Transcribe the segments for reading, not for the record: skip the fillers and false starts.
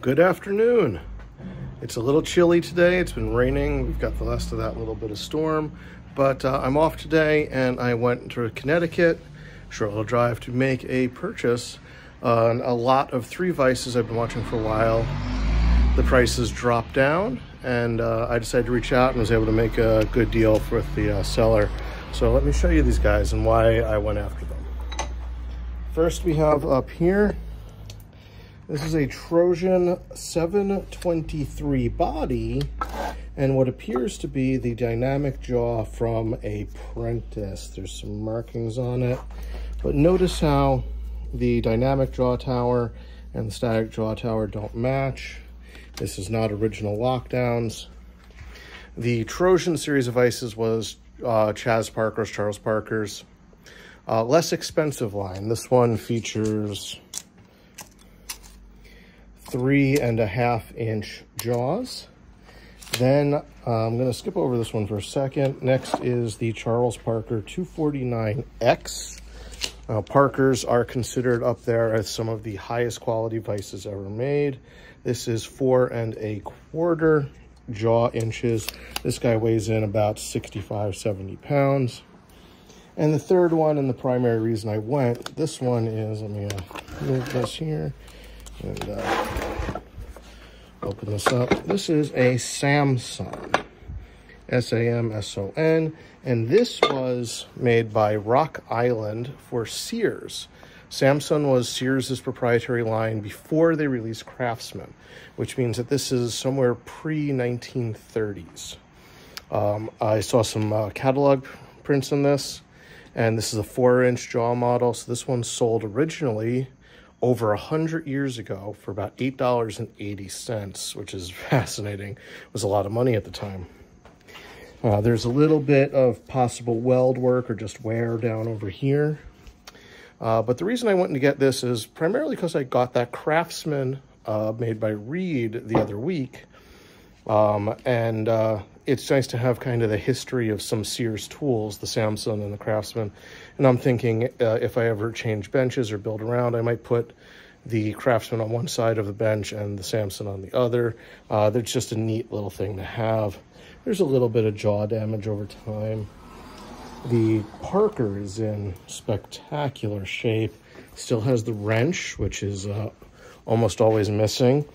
Good afternoon. It's a little chilly today. It's been raining. We've got the last of that little bit of storm, but I'm off today and I went to Connecticut, short little drive, to make a purchase on a lot of 3 vices I've been watching for a while. The prices dropped down and I decided to reach out and was able to make a good deal with the seller. So let me show you these guys and why I went after them. First we have up here, this is a Trojan 723 body and what appears to be the dynamic jaw from a Prentice. There's some markings on it, but notice how the dynamic jaw tower and the static jaw tower don't match. This is not original lockdowns. The Trojan series of vices was Charles Parker's. Less expensive line. This one features 3.5-inch jaws. Then I'm going to skip over this one for a second. Next is the Charles Parker 249X. Parkers are considered up there as some of the highest quality vices ever made. This is 4.25 jaw inches. This guy weighs in about 65-70 pounds. And the third one, and the primary reason I went, this one is, let me move this here and open this up. This is a Samson, S-A-M-S-O-N, and this was made by Rock Island for Sears. Samson was Sears' proprietary line before they released Craftsman, which means that this is somewhere pre-1930s. I saw some catalog prints on this, and this is a 4-inch jaw model. So this one sold originally over 100 years ago for about $8.80, which is fascinating. It was a lot of money at the time. There's a little bit of possible weld work or just wear down over here. But the reason I went to get this is primarily because I got that Craftsman made by Reed the other week. It's nice to have kind of the history of some Sears tools, the Samson and the Craftsman. And I'm thinking if I ever change benches or build around, I might put the Craftsman on one side of the bench and the Samson on the other. That's just a neat little thing to have. There's a little bit of jaw damage over time. The Parker is in spectacular shape. Still has the wrench, which is almost always missing.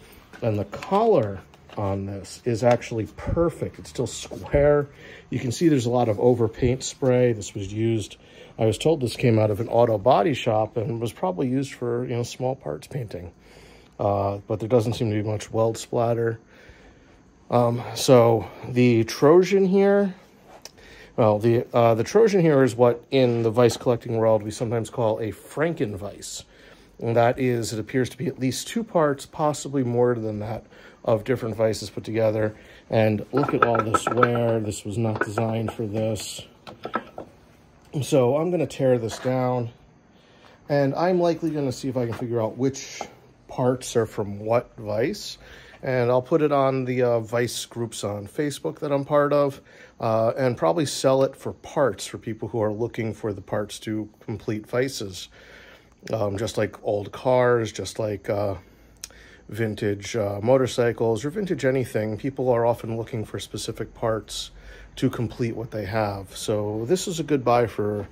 And the collar on this is actually perfect. It's still square. You can see there's a lot of overpaint spray. This was used, I was told this came out of an auto body shop and was probably used for, small parts painting. But there doesn't seem to be much weld splatter. So the Trojan here, well, the Trojan here is what in the vice collecting world we sometimes call a Frankenvice. And that is, it appears to be at least 2 parts, possibly more than that, of different vices put together. And look at all this wear. This was not designed for this. So I'm going to tear this down. And I'm likely going to see if I can figure out which parts are from what vice. And I'll put it on the vice groups on Facebook that I'm part of. And probably sell it for parts for people who are looking for the parts to complete vices. Just like old cars, just like vintage motorcycles or vintage anything, people are often looking for specific parts to complete what they have. So this is a good buy for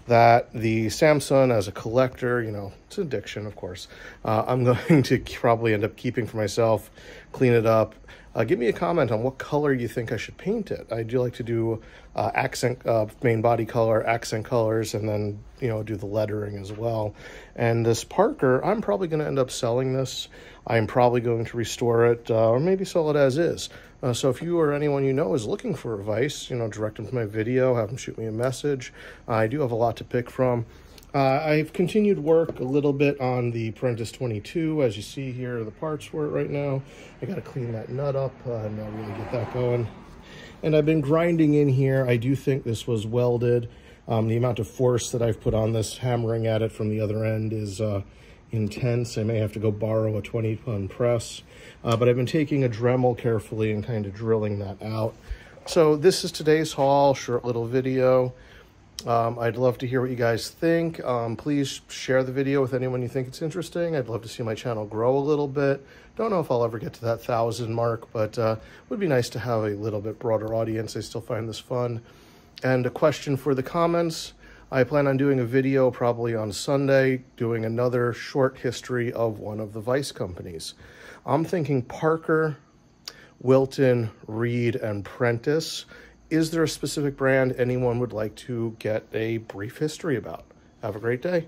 that. The Samson as a collector, it's an addiction, of course. I'm going to probably end up keeping for myself, clean it up. Give me a comment on what color you think I should paint it. I do like to do accent, main body color, accent colors, and then, do the lettering as well. And this Parker, I'm probably going to end up selling this. I'm probably going to restore it or maybe sell it as is. So if you or anyone you know is looking for a vice, direct them to my video, have them shoot me a message. I do have a lot to pick from. I've continued work a little bit on the Prentice 22. As you see here, the parts for it right now. I got to clean that nut up and not really get that going. And I've been grinding in here. I do think this was welded. The amount of force that I've put on this, hammering at it from the other end, is intense. I may have to go borrow a 20-ton press. But I've been taking a Dremel carefully and kind of drilling that out. So this is today's haul, short little video. I'd love to hear what you guys think. Please share the video with anyone you think it's interesting. I'd love to see my channel grow a little bit. Don't know if I'll ever get to that 1,000 mark, but would be nice to have a little bit broader audience. I still find this fun. And a question for the comments. I plan on doing a video probably on Sunday, doing another short history of one of the Vice companies. I'm thinking Parker, Wilton, Reed, and Prentice. Is there a specific brand anyone would like to get a brief history about? Have a great day.